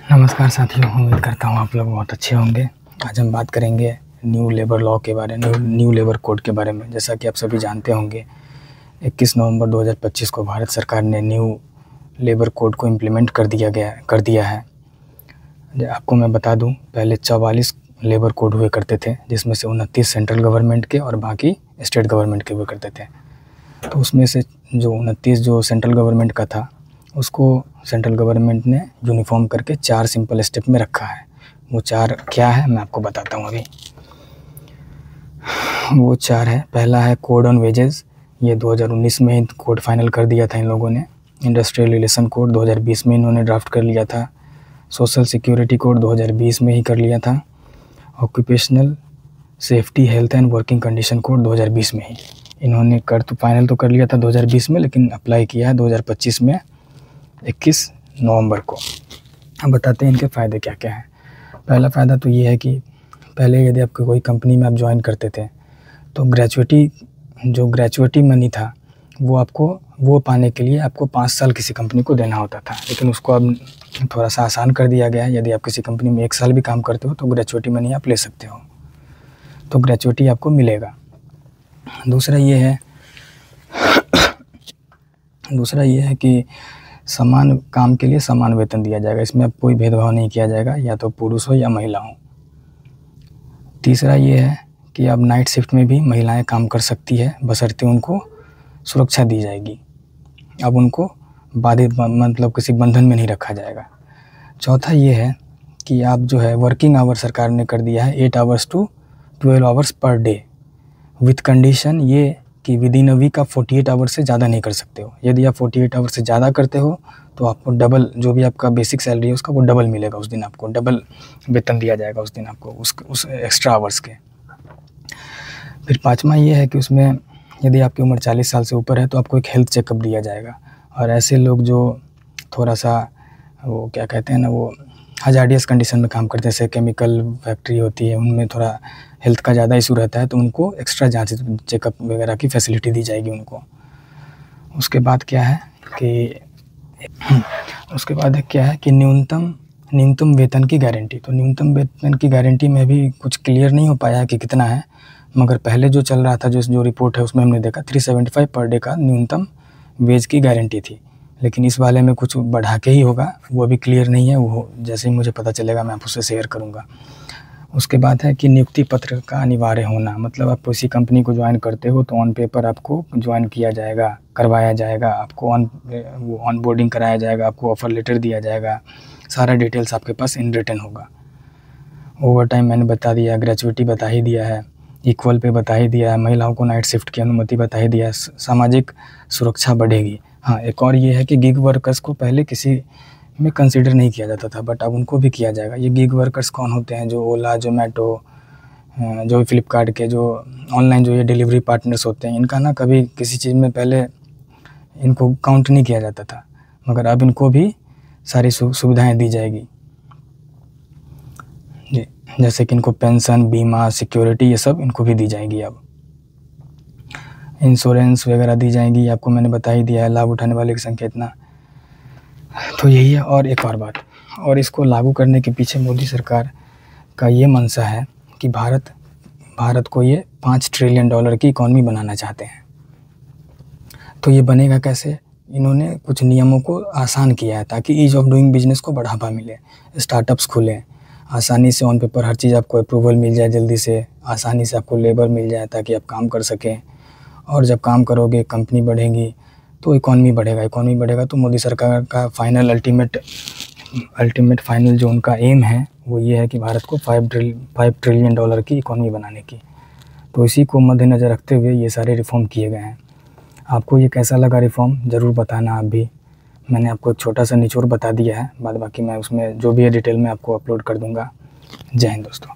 नमस्कार साथियों, उम्मीद करता हूँ आप लोग बहुत अच्छे होंगे। आज हम बात करेंगे न्यू लेबर लॉ के बारे में, न्यू लेबर कोड के बारे में। जैसा कि आप सभी जानते होंगे, 21 नवंबर 2025 को भारत सरकार ने न्यू लेबर कोड को इम्प्लीमेंट कर दिया है। आपको मैं बता दूं, पहले 44 लेबर कोड हुए करते थे, जिसमें से 29 सेंट्रल गवर्नमेंट के और बाकी स्टेट गवर्नमेंट के हुए करते थे। तो उसमें से जो 29 जो सेंट्रल गवर्नमेंट का था, उसको सेंट्रल गवर्नमेंट ने यूनिफॉर्म करके 4 सिंपल स्टेप में रखा है। वो 4 क्या है मैं आपको बताता हूँ अभी। वो 4 है, पहला है कोड ऑन वेजेस। ये 2019 में ही कोड फाइनल कर दिया था इन लोगों ने। इंडस्ट्रियल रिलेशन कोड 2020 में इन्होंने ड्राफ्ट कर लिया था। सोशल सिक्योरिटी कोड 2020 में ही कर लिया था। Occupational safety health and working condition code 2020 में ही इन्होंने फाइनल तो कर लिया था 2020 में, लेकिन अप्लाई किया है 2025 में 21 नवंबर को। अब बताते हैं इनके फ़ायदे क्या क्या हैं। पहला फ़ायदा तो ये है कि पहले यदि आपको कोई कंपनी में आप ज्वाइन करते थे तो ग्रेचुइटी मनी था, वो पाने के लिए आपको 5 साल किसी कंपनी को देना होता था। लेकिन उसको अब थोड़ा सा आसान कर दिया गया है। यदि आप किसी कंपनी में 1 साल भी काम करते हो तो ग्रेचुइटी मनी आप ले सकते हो, तो ग्रेचुइटी आपको मिलेगा। दूसरा ये है कि समान काम के लिए समान वेतन दिया जाएगा। इसमें अब कोई भेदभाव नहीं किया जाएगा, या तो पुरुष हो या महिला हो। तीसरा ये है कि अब नाइट शिफ्ट में भी महिलाएं काम कर सकती है, बशर्ते उनको सुरक्षा दी जाएगी। अब उनको बाधित मतलब किसी बंधन में नहीं रखा जाएगा। चौथा ये है कि आप जो है वर्किंग आवर सरकार ने कर दिया है 8 hours to 12 hours per day, with condition ये कि विदिन अ वीक आप 48 आवर्स से ज़्यादा नहीं कर सकते हो। यदि आप 48 आवर्स से ज़्यादा करते हो तो आपको डबल, जो भी आपका बेसिक सैलरी है उसका वो डबल मिलेगा। उस दिन आपको डबल वेतन दिया जाएगा, उस दिन आपको उस एक्स्ट्रा आवर्स के। फिर पाँचवा ये है कि उसमें यदि आपकी उम्र 40 साल से ऊपर है तो आपको एक हेल्थ चेकअप दिया जाएगा। और ऐसे लोग जो थोड़ा सा वो क्या कहते हैं ना, वो हजार्डियस कंडीशन में काम करते हैं, जैसे केमिकल फैक्ट्री होती है, उनमें थोड़ा हेल्थ का ज़्यादा इशू रहता है, तो उनको एक्स्ट्रा जांच चेकअप वगैरह की फैसिलिटी दी जाएगी उनको। उसके बाद क्या है कि न्यूनतम वेतन की गारंटी। तो न्यूनतम वेतन की गारंटी में भी कुछ क्लियर नहीं हो पाया है कि कितना है, मगर पहले जो चल रहा था, जो रिपोर्ट है उसमें हमने देखा 375 पर डे का न्यूनतम वेज की गारंटी थी। लेकिन इस वाले में कुछ बढ़ा के ही होगा, वो अभी क्लियर नहीं है। वो जैसे ही मुझे पता चलेगा मैं आपसे शेयर करूँगा। उसके बाद है कि नियुक्ति पत्र का अनिवार्य होना। मतलब आप किसी कंपनी को ज्वाइन करते हो तो ऑन पेपर आपको ज्वाइन करवाया जाएगा, आपको ऑन बोर्डिंग कराया जाएगा, आपको ऑफ़र लेटर दिया जाएगा, सारा डिटेल्स आपके पास इन रिटन होगा। ओवर टाइम मैंने बता दिया, ग्रेचुइटी बता ही दिया है, इक्वल पे बता ही दिया है, महिलाओं को नाइट शिफ्ट की अनुमति बता ही दिया है, सामाजिक सुरक्षा बढ़ेगी। हाँ, एक और ये है कि गिग वर्कर्स को पहले किसी में कंसिडर नहीं किया जाता था, बट अब उनको भी किया जाएगा। ये गिग वर्कर्स कौन होते हैं? जो ओला, जोमेटो, जो फ्लिपकार्ट के जो ऑनलाइन जो ये डिलीवरी पार्टनर्स होते हैं, इनका ना कभी किसी चीज़ में पहले इनको काउंट नहीं किया जाता था, मगर अब इनको भी सारी सुविधाएं दी जाएगी जी। जैसे कि इनको पेंशन, बीमा, सिक्योरिटी, ये सब इनको भी दी जाएगी। अब इंश्योरेंस वगैरह दी जाएगी, आपको मैंने बता ही दिया है। लाभ उठाने वाले की संख्या इतना, तो यही है। और एक और बात, और इसको लागू करने के पीछे मोदी सरकार का ये मंशा है कि भारत को ये $5 ट्रिलियन की इकॉनमी बनाना चाहते हैं। तो ये बनेगा कैसे? इन्होंने कुछ नियमों को आसान किया है ताकि ईज़ ऑफ डूइंग बिजनेस को बढ़ावा मिले, स्टार्टअप्स खुलें, आसानी से ऑन पेपर हर चीज़ आपको अप्रूवल मिल जाए, जल्दी से आसानी से आपको लेबर मिल जाए ताकि आप काम कर सकें। और जब काम करोगे, कंपनी बढ़ेगी तो इकॉनमी बढ़ेगा तो मोदी सरकार का अल्टीमेट फाइनल जो उनका एम है वो ये है कि भारत को $5 ट्रिलियन की इकॉनमी बनाने की। तो इसी को मद्देनज़र रखते हुए ये सारे रिफ़ॉर्म किए गए हैं। आपको ये कैसा लगा रिफ़ॉर्म ज़रूर बताना। आप भी, मैंने आपको एक छोटा सा निचोड़ बता दिया है, बाद बाकी मैं उसमें जो भी है डिटेल में आपको अपलोड कर दूँगा। जय हिंद दोस्तों।